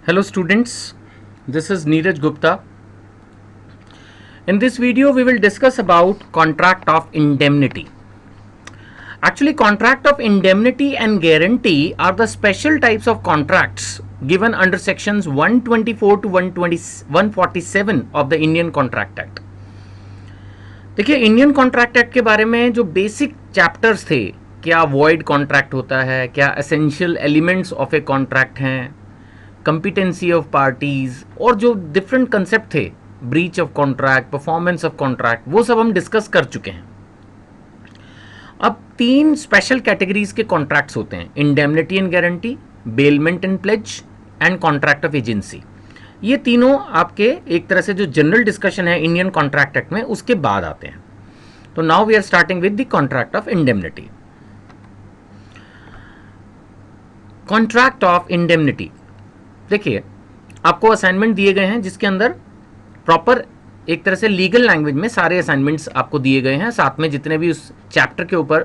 Hello students, this is Neeraj Gupta. In this video we will discuss about contract of indemnity. Actually, contract of indemnity and guarantee are the special types of contracts given under sections 124 to 147 of the Indian Contract Act. देखिए, Indian contract act के बारे में जो basic chapters थे, क्या void contract होता है, क्या essential elements of a contract हैं, कंपिटेंसी ऑफ पार्टीज और जो डिफरेंट कंसेप्ट थे, breach of contract, performance of contract, वो सब हम डिस्कस कर चुके हैं. अब तीन स्पेशल कैटेगरीज के कॉन्ट्रैक्ट्स होते हैं: indemnity and guarantee, bailment and pledge and contract of agency. ये तीनों आपके एक तरह से जो जनरल डिस्कशन है इंडियन कॉन्ट्रैक्ट एक्ट में, उसके बाद आते हैं. तो now we are starting with the contract of indemnity. Contract of indemnity, देखिए आपको असाइनमेंट दिए गए हैं जिसके अंदर प्रॉपर एक तरह से लीगल लैंग्वेज में सारे असाइनमेंट्स आपको दिए गए हैं. साथ में जितने भी उस चैप्टर के ऊपर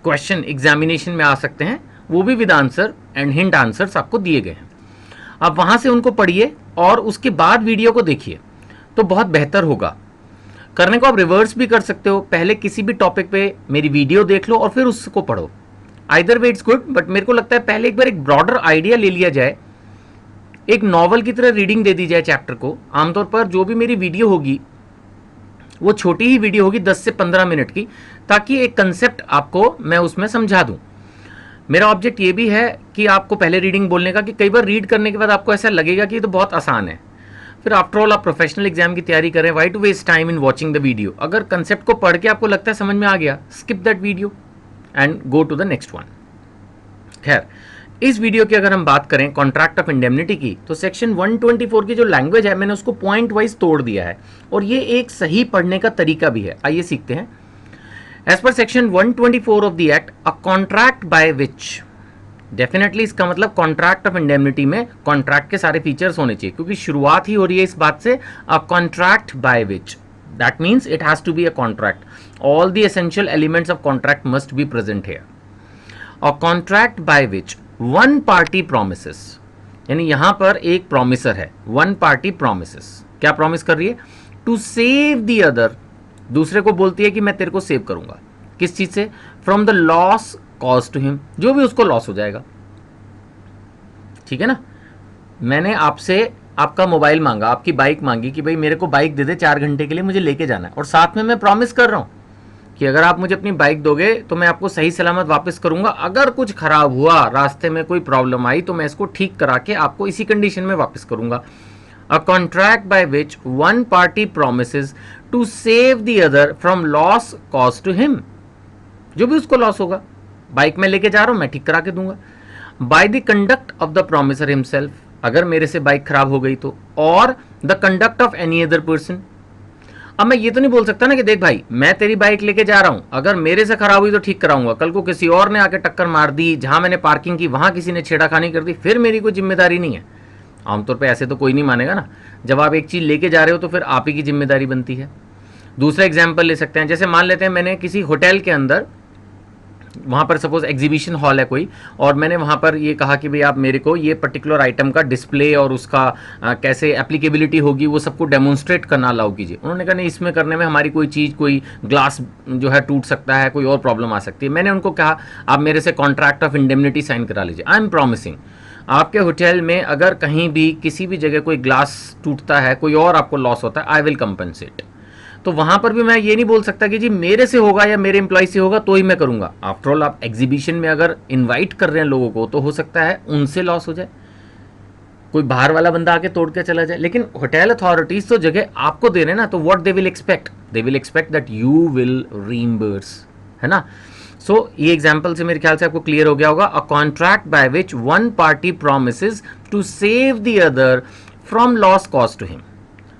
क्वेश्चन एग्जामिनेशन में आ सकते हैं वो भी with answer and hint answers आपको दिए गए हैं. आप वहाँ से उनको पढ़िए और उसके बाद वीडियो को देखिए तो बहुत बेहतर होगा. करने को आप रिवर्स भी कर सकते हो, पहले किसी भी टॉपिक पे मेरी वीडियो देख लो और फिर उसको पढ़ो. Either way it's good, but मेरे को लगता है पहले एक बार एक ब्रॉडर आइडिया ले लिया जाए, एक नॉवल की तरह रीडिंग दे दी जाए चैप्टर को. आमतौर पर जो भी मेरी वीडियो होगी वो छोटी ही वीडियो होगी, 10 से 15 मिनट की, ताकि एक कंसेप्ट आपको मैं उसमें समझा दूं. मेरा ऑब्जेक्ट ये भी है कि आपको पहले रीडिंग बोलने का, कि कई बार रीड करने के बाद आपको ऐसा लगेगा कि ये तो बहुत आसान है, फिर आफ्टर ऑल आप प्रोफेशनल एग्जाम की तैयारी करें, why to waste time in watching the video. अगर कंसेप्ट को पढ़ के आपको लगता है समझ में आ गया, skip that video and go to the next one. खैर, इस वीडियो की अगर हम बात करें कॉन्ट्रैक्ट ऑफ इंडेमनिटी की, तो सेक्शन 124 की जो लैंग्वेज है मैंने उसको पॉइंट वाइज तोड़ दिया है और ये एक सही पढ़ने का तरीका भी है. आइए सीखते हैं. As per section 124 of the act, a contract by which, definitely इसका मतलब कॉन्ट्रैक्ट ऑफ इंडेमनिटी में कॉन्ट्रैक्ट के सारे फीचर्स होने चाहिए, क्योंकि शुरुआत ही हो रही है इस बात से, a contract by which, that means it has to be a contract. All the essential elements of contract must be present here. A contract by which one party promises, यानी यहां पर एक प्रोमिसर है, वन पार्टी प्रोमिसेस. क्या promise कर रही है? To save the other, दूसरे को बोलती है कि मैं तेरे को सेव करूंगा. किस चीज से? From the loss cause to him, जो भी उसको लॉस हो जाएगा. ठीक है ना? मैंने आपसे आपका मोबाइल मांगा, आपकी बाइक मांगी कि भाई मेरे को बाइक दे दे 4 घंटे के लिए, मुझे लेके जाना है, और साथ में मैं प्रॉमिस कर रहा हूं कि अगर आप मुझे अपनी बाइक दोगे तो मैं आपको सही सलामत वापस करूंगा. अगर कुछ खराब हुआ, रास्ते में कोई प्रॉब्लम आई, तो मैं इसको ठीक करा के आपको इसी कंडीशन में वापस करूंगा. A contract by which one party promises to save the other from loss cause to him, जो भी उसको लॉस होगा, बाइक में लेके जा रहा हूं, मैं ठीक करा के दूंगा. Bye the conduct of the promisor himself, अगर मेरे से बाइक खराब हो गई तो, और the conduct of any other person. अब मैं ये तो नहीं बोल सकता ना कि देख भाई मैं तेरी बाइक लेके जा रहा हूं, अगर मेरे से खराब हुई तो ठीक कराऊंगा, कल को किसी और ने आके टक्कर मार दी, जहां मैंने पार्किंग की वहां किसी ने छेड़ाखानी कर दी, फिर मेरी कोई जिम्मेदारी नहीं है. आमतौर पे ऐसे तो कोई नहीं मानेगा ना. जब आप एक चीज लेके जा रहे हो तो फिर आप ही की जिम्मेदारी बनती है. दूसरा एग्जाम्पल ले सकते हैं, जैसे मान लेते हैं मैंने किसी होटल के अंदर, वहाँ पर सपोज एग्जीबिशन हॉल है कोई, और मैंने वहाँ पर ये कहा कि भाई आप मेरे को ये पर्टिकुलर आइटम का डिस्प्ले और उसका कैसे एप्लीकेबिलिटी होगी वो सबको डेमोन्स्ट्रेट करना अलाउ कीजिए. उन्होंने कहा नहीं, इसमें करने में हमारी कोई चीज़, कोई ग्लास जो है टूट सकता है, कोई और प्रॉब्लम आ सकती है. मैंने उनको कहा आप मेरे से कॉन्ट्रैक्ट ऑफ इंडेमनिटी साइन करा लीजिए. आई एम प्रॉमिसिंग आपके होटल में अगर कहीं भी किसी भी जगह कोई ग्लास टूटता है, कोई और आपको लॉस होता है, आई विल कंपनसेट. तो वहां पर भी मैं ये नहीं बोल सकता कि जी मेरे से होगा या मेरे एम्प्लॉय से होगा तो ही मैं करूंगा. आफ्टर ऑल आप एग्जीबिशन में अगर इनवाइट कर रहे हैं लोगों को, तो हो सकता है उनसे लॉस हो जाए, कोई बाहर वाला बंदा आके तोड़ के चला जाए. लेकिन होटल अथॉरिटीज तो जगह आपको दे रहे हैं ना, तो what they will expect, they will expect that you will reimburse, है ना. सो ये एग्जाम्पल से मेरे ख्याल से आपको क्लियर हो गया होगा. A contract by which one party promises to save the other from loss cause to him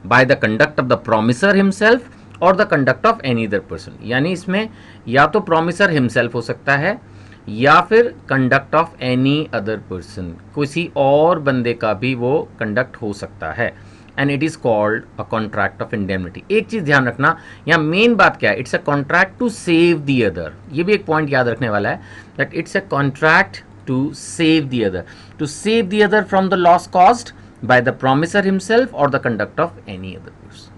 by the conduct of the promisor himself और the conduct of any other person. यानी इसमें या तो प्रोमिसर हिमसेल्फ हो सकता है या फिर conduct of any other person, किसी और बंदे का भी वो कंडक्ट हो सकता है. And it is called a contract of indemnity. एक चीज ध्यान रखना, यहाँ मेन बात क्या है, it's a contract to save the other. ये भी एक पॉइंट याद रखने वाला है, that it's a contract to save the other, to save the other from the loss caused by the promiser himself or the conduct of any other person.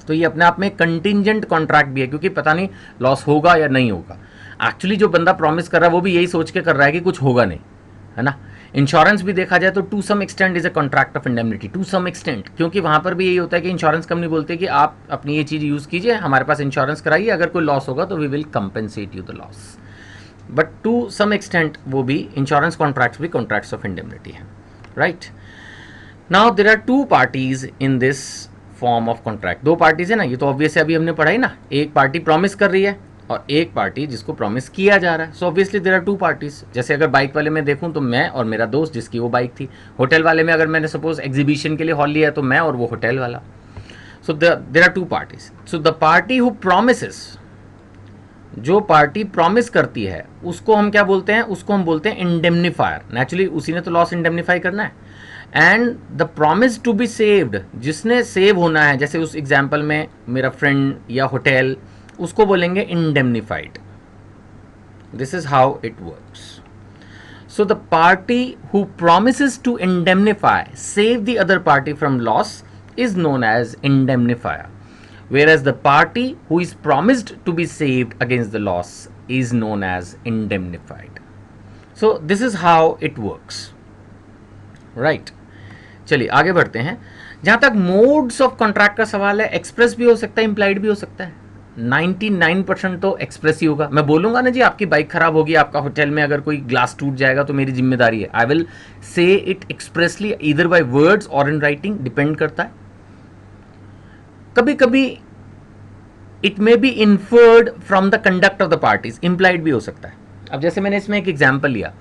तो ये अपने आप में कंटिंजेंट कॉन्ट्रैक्ट भी है, क्योंकि पता नहीं लॉस होगा या नहीं होगा. एक्चुअली जो बंदा प्रॉमिस कर रहा है वो भी यही सोच के कर रहा है कि कुछ होगा नहीं, है ना. इंश्योरेंस भी देखा जाए तो to some extent is a contract of indemnity, to some extent, क्योंकि वहाँ पर भी यही होता है कि इंश्योरेंस कंपनी बोलते हैं कि आप अपनी ये चीज़ यूज़ कीजिए, हमारे पास इंश्योरेंस कराइए, अगर कोई लॉस होगा तो we will compensate you the loss. But to some extent वो भी इंश्योरेंस कॉन्ट्रैक्ट्स भी कॉन्ट्रैक्ट्स ऑफ इंडेमनिटी हैं, right. Now there are two parties in this form of contract. दो पार्टीज है ना, ये तो ऑब्वियसली अभी हमने पढ़ा ही ना. एक पार्टी प्रॉमिस कर रही है और एक पार्टी जिसको प्रॉमिस किया जा रहा है. So obviously there are two parties. जैसे अगर बाइक वाले में देखूं तो मैं और मेरा दोस्त जिसकी वो बाइक थी. होटल वाले में अगर मैंने सपोज एग्जीबिशन के लिए हॉल लिया तो मैं और वो होटल वाला. So there are two parties. So the party who promises, जो पार्टी प्रॉमिस करती है उसको हम क्या बोलते हैं, उसको हम बोलते हैं इंडेमनीफायर. नेचुरली उसी ने तो लॉस इंडेमनीफाई करना है. And the promise to be saved, जिसने सेव होना है, जैसे उस एग्जाम्पल में मेरा फ्रेंड या होटल, उसको बोलेंगे indemnified. This is how it works. So the party who promises to indemnify, save the other party from loss is known as indemnifier, whereas the party who is promised to be saved against the loss is known as indemnified. So this is how it works, right? चलिए आगे बढ़ते हैं. जहाँ तक modes of contract का सवाल है, express भी हो सकता है, इम्प्लाइड भी हो सकता है. 99% तो एक्सप्रेस ही होगा. मैं बोलूँगा ना जी आपकी बाइक खराब होगी, आपका होटल में अगर कोई ग्लास टूट जाएगा तो मेरी जिम्मेदारी है. I will say it expressly either by words और इन राइटिंग, डिपेंड करता है. कभी कभी it may be inferred from the conduct of the parties, implied भी हो सकता है. अब जैसे मैंने इसमें एक एग्जाम्पल लिया,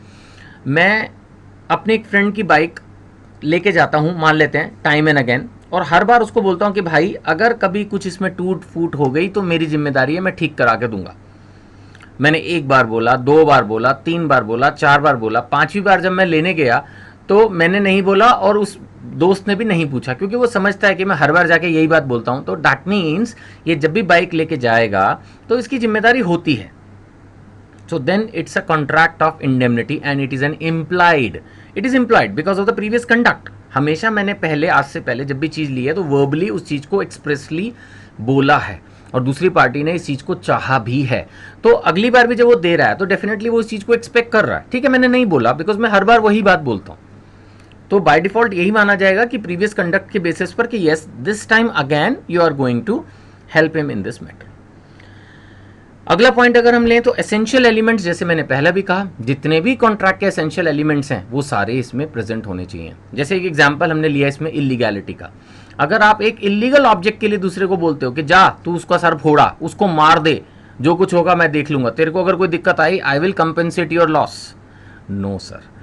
मैं अपने एक फ्रेंड की बाइक लेके जाता हूँ, मान लेते हैं टाइम एंड अगेन, और हर बार उसको बोलता हूँ कि भाई अगर कभी कुछ इसमें टूट फूट हो गई तो मेरी जिम्मेदारी है, मैं ठीक करा के दूंगा. मैंने एक बार बोला, दो बार बोला, तीन बार बोला, चार बार बोला, पांचवी बार जब मैं लेने गया तो मैंने नहीं बोला और उस दोस्त ने भी नहीं पूछा, क्योंकि वो समझता है कि मैं हर बार जाके यही बात बोलता हूं. तो दैट मीन्स ये जब भी बाइक लेके जाएगा तो इसकी जिम्मेदारी होती है. So then it's a contract of indemnity and it is an implied. It is implied because of the previous conduct. हमेशा मैंने पहले, आज से पहले जब भी चीज़ ली है तो वर्बली उस चीज़ को एक्सप्रेसली बोला है और दूसरी पार्टी ने इस चीज़ को चाहा भी है. तो अगली बार भी जब वो दे रहा है तो डेफिनेटली वो इस चीज़ को एक्सपेक्ट कर रहा है. ठीक है, मैंने नहीं बोला बिकॉज मैं हर बार वही बात बोलता हूँ, तो बाय डिफॉल्ट यही माना जाएगा कि प्रीवियस कंडक्ट के बेसिस पर कि yes this time again you are going to help him in this matter. अगला पॉइंट अगर हम लें तो एसेंशियल एलिमेंट्स, जैसे मैंने पहले भी कहा, जितने भी कॉन्ट्रैक्ट के एसेंशियल एलिमेंट्स हैं वो सारे इसमें प्रेजेंट होने चाहिए. जैसे एक एग्जांपल हमने लिया इसमें इलीगैलिटी का. अगर आप एक इलीगल ऑब्जेक्ट के लिए दूसरे को बोलते हो कि जा तू उसका सर फोड़ा, उसको मार दे, जो कुछ होगा मैं देख लूंगा, तेरे को अगर कोई दिक्कत आई I will compensate your loss. No sir,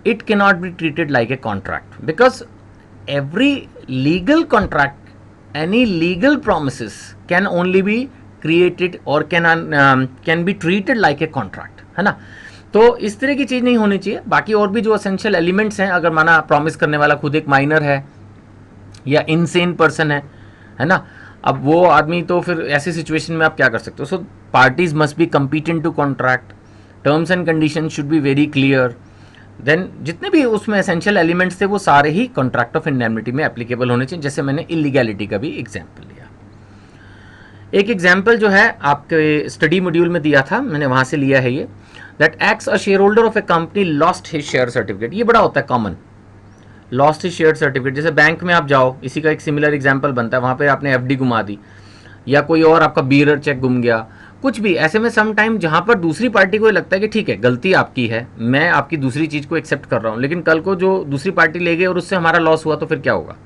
it cannot be treated like a contract, because every legal contract, any legal promises can only be created or can be treated like a contract, है ना. तो इस तरह की चीज़ नहीं होनी चाहिए. बाकी और भी जो एसेंशियल एलिमेंट्स हैं, अगर माना प्रॉमिस करने वाला खुद एक माइनर है या इनसेन पर्सन है ना, अब वो आदमी, तो फिर ऐसी सिचुएशन में आप क्या कर सकते हो. So parties must be competent to contract, terms and condition should be very clear. Then जितने भी उसमें एसेंशियल एलिमेंट्स थे वो सारे ही कॉन्ट्रैक्ट ऑफ इंडेमनिटी में एप्लीकेबल होने चाहिए. जैसे मैंने इलीगैलिटी का भी एग्जाम्पल लिया. एक एग्जाम्पल जो है आपके स्टडी मॉड्यूल में दिया था, मैंने वहाँ से लिया है ये, that x a share holder of a company lost his share certificate. ये बड़ा होता है common, lost his share certificate. जैसे बैंक में आप जाओ, इसी का एक सिमिलर एग्जाम्पल बनता है, वहाँ पर आपने एफडी घुमा दी या कोई और आपका बीरर चेक गुम गया, कुछ भी ऐसे में सम टाइम जहाँ पर दूसरी पार्टी को लगता है कि ठीक है गलती आपकी है, मैं आपकी दूसरी चीज़ को एक्सेप्ट कर रहा हूँ, लेकिन कल को जो दूसरी पार्टी ले गई और उससे हमारा लॉस हुआ तो फिर क्या होगा.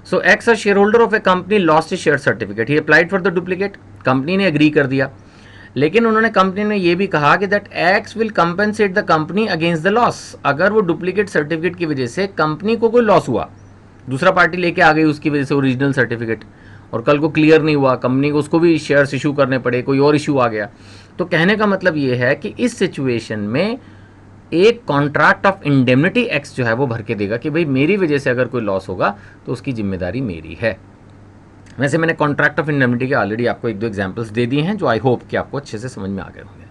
So X a share holder of a company lost his share certificate, he applied for the duplicate. Company ने एग्री कर दिया, लेकिन उन्होंने, कंपनी ने ये भी कहा कि that x will compensate the company against the loss. अगर वो डुप्लीकेट सर्टिफिकेट की वजह से कंपनी को कोई लॉस हुआ, दूसरा पार्टी लेके आ गई उसकी वजह से ओरिजिनल सर्टिफिकेट, और कल को क्लियर नहीं हुआ, कंपनी को उसको भी शेयर्स इशू करने पड़े, कोई और इशू आ गया, तो कहने का मतलब ये है कि इस सिचुएशन में एक कॉन्ट्रैक्ट ऑफ इंडेमनिटी एक्स जो है वो भर के देगा कि भाई मेरी वजह से अगर कोई लॉस होगा तो उसकी जिम्मेदारी मेरी है. वैसे मैंने कॉन्ट्रैक्ट ऑफ इंडेमनिटी के ऑलरेडी आपको एक दो एग्जांपल्स दे दिए हैं जो आई होप कि आपको अच्छे से समझ में आ गए होंगे.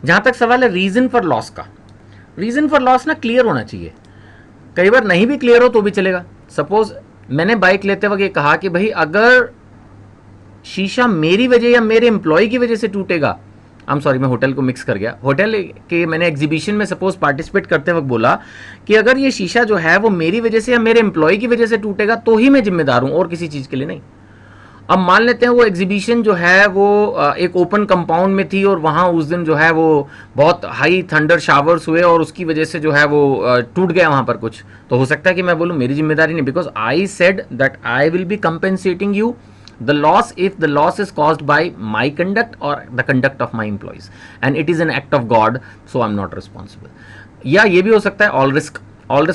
जहाँ तक सवाल है रीज़न फॉर लॉस का, रीजन फॉर लॉस ना क्लियर होना चाहिए, कई बार नहीं भी क्लियर हो तो भी चलेगा। सपोज मैंने बाइक लेते वक्त ये कहा कि भाई अगर शीशा मेरी वजह या मेरे एम्प्लॉय की वजह से टूटेगा, आई एम सॉरी मैं होटल को मिक्स कर गया, होटल के मैंने एग्जीबिशन में सपोज पार्टिसिपेट करते वक्त बोला कि अगर ये शीशा जो है वो मेरी वजह से या मेरे एम्प्लॉय की वजह से टूटेगा तो ही मैं जिम्मेदार हूं और किसी चीज के लिए नहीं। अब मान लेते हैं वो एग्जीबिशन जो है वो एक ओपन कंपाउंड में थी और वहां उस दिन जो है वो बहुत हाई थंडर शावर्स हुए और उसकी वजह से जो है वो टूट गया वहां पर कुछ, तो हो सकता है कि मैं बोलूं मेरी जिम्मेदारी नहीं, because I said that I will be compensating you the loss if the loss is caused by my conduct or the conduct of my employees and it is an act of God, so I'm not responsible। या ये भी हो सकता है all risk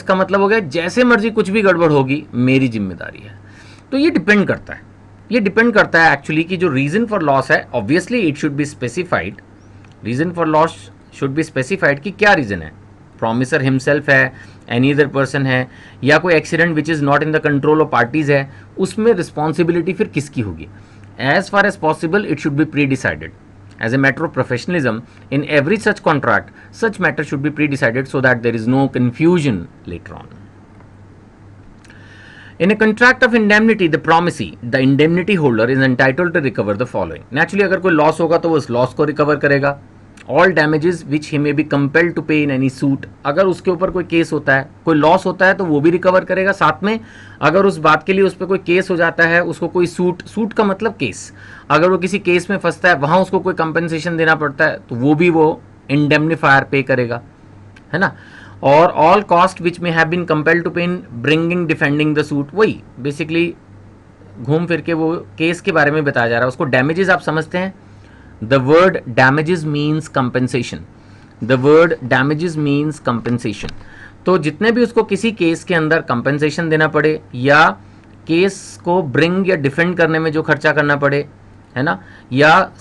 का मतलब हो गया जैसे मर्जी कुछ भी गड़बड़ होगी मेरी जिम्मेदारी है। तो ये डिपेंड करता है एक्चुअली कि जो रीजन फॉर लॉस है obviously it should be specified, reason for loss should be specified कि क्या रीजन है, प्रॉमिसर हिमसेल्फ है, एनी अदर पर्सन है, या कोई accident which is not in the control of parties है, उसमें रिस्पॉन्सिबिलिटी फिर किसकी होगी। As far as possible it should be pre decided as a matter of professionalism in every such contract, such matter should be pre decided so that there is no confusion later on. In a contract of indemnity, the promisee, the indemnity holder is entitled to recover the following. Naturally, अगर कोई loss होगा तो वो उस loss को recover करेगा। All damages which he may be compelled to pay in any suit, अगर उसके ऊपर कोई केस होता है, कोई लॉस होता है तो वो भी रिकवर करेगा साथ में। अगर उस बात के लिए उस पर कोई केस हो जाता है, उसको कोई सूट का मतलब केस, अगर वो किसी केस में फंसता है वहाँ उसको कोई कंपनसेशन देना पड़ता है तो वो भी वो इंडेमनीफायर पे करेगा, है ना। और all cost which may have been compelled to pay in bringing defending the suit, वही बेसिकली घूम फिर के वो केस के बारे में बताया जा रहा है। उसको डैमेजेस आप समझते हैं, the word damages means compensation, the word damages means compensation. तो जितने भी उसको किसी केस के अंदर कंपेंसेशन देना पड़े या केस को ब्रिंग या डिफेंड करने में जो खर्चा करना पड़े, है ना, या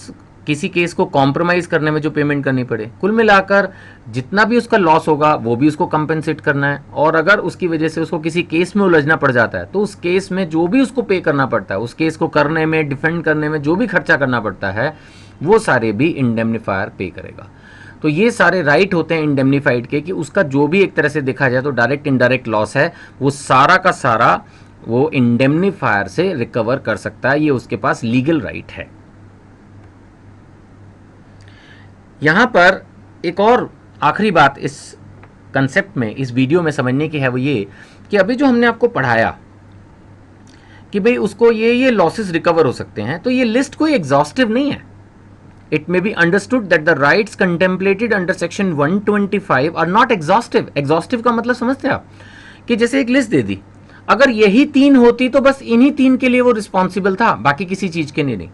किसी केस को कॉम्प्रोमाइज़ करने में जो पेमेंट करनी पड़े, कुल मिलाकर जितना भी उसका लॉस होगा वो भी उसको कंपेंसेट करना है। और अगर उसकी वजह से उसको किसी केस में उलझना पड़ जाता है तो उस केस में जो भी उसको पे करना पड़ता है, उस केस को करने में, डिफेंड करने में जो भी खर्चा करना पड़ता है वो सारे भी इंडेमनीफायर पे करेगा। तो ये सारे राइट होते हैं इंडेमनीफाइड के कि उसका जो भी एक तरह से देखा जाए तो डायरेक्ट इनडायरेक्ट लॉस है वो सारा का सारा वो इंडेमनीफायर से रिकवर कर सकता है, ये उसके पास लीगल राइट है। यहाँ पर एक और आखिरी बात इस कंसेप्ट में, इस वीडियो में समझने की है वो ये कि अभी जो हमने आपको पढ़ाया कि भाई उसको ये लॉसेस रिकवर हो सकते हैं, तो ये लिस्ट कोई एग्जॉस्टिव नहीं है। It may be understood that the rights contemplated under section 125 are not exhaustive. Exhaustive का मतलब समझते हैं आप कि जैसे एक लिस्ट दे दी, अगर यही 3 होती तो बस इन्हीं 3 के लिए वो रिस्पॉन्सिबल था, बाकी किसी चीज के लिए नहीं।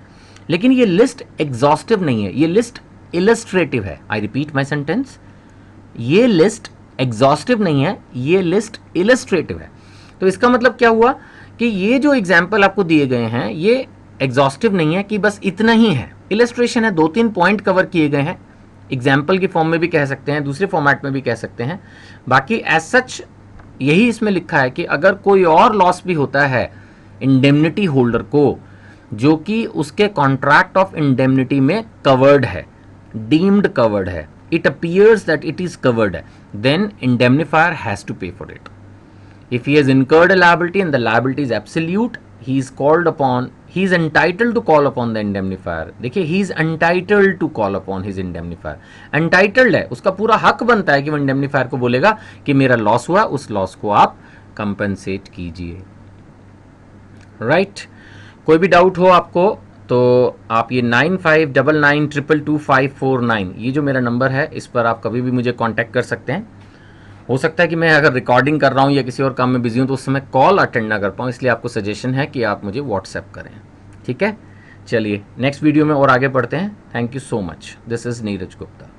लेकिन ये लिस्ट एग्जॉस्टिव नहीं है, ये लिस्ट इलस्ट्रेटिव है। आई रिपीट माई सेंटेंस, ये लिस्ट एग्जॉस्टिव नहीं है, ये लिस्ट इलस्ट्रेटिव है। तो इसका मतलब क्या हुआ कि ये जो एग्जाम्पल आपको दिए गए हैं ये एग्जॉस्टिव नहीं है कि बस इतना ही है, इलस्ट्रेशन है, 2-3 पॉइंट कवर किए गए हैं। एग्जाम्पल की फॉर्म में भी कह सकते हैं, दूसरे फॉर्मेट में भी कह सकते हैं। बाकी एज सच यही इसमें लिखा है कि अगर कोई और लॉस भी होता है इंडेमनिटी होल्डर को जो कि उसके कॉन्ट्रैक्ट ऑफ इंडेमनिटी में कवर्ड है, डीम्ड कवर्ड है, it appears that it is covered, then indemnifier has to pay for it. If he has incurred a liability and the liability is absolute, he is entitled to call upon the indemnifier. देखिए, he is entitled to call upon his indemnifier. Entitled है, उसका पूरा हक बनता है कि वो indemnifier को बोलेगा कि मेरा लॉस हुआ, उस लॉस को आप कंपनसेट कीजिए। राइट, कोई भी डाउट हो आपको तो आप ये 9599222549 ये जो मेरा नंबर है इस पर आप कभी भी मुझे कांटेक्ट कर सकते हैं। हो सकता है कि मैं अगर रिकॉर्डिंग कर रहा हूँ या किसी और काम में बिजी हूँ तो उस समय कॉल अटेंड ना कर पाऊँ, इसलिए आपको सजेशन है कि आप मुझे व्हाट्सएप करें। ठीक है, चलिए नेक्स्ट वीडियो में और आगे बढ़ते हैं। Thank you so much. This is Neeraj Gupta.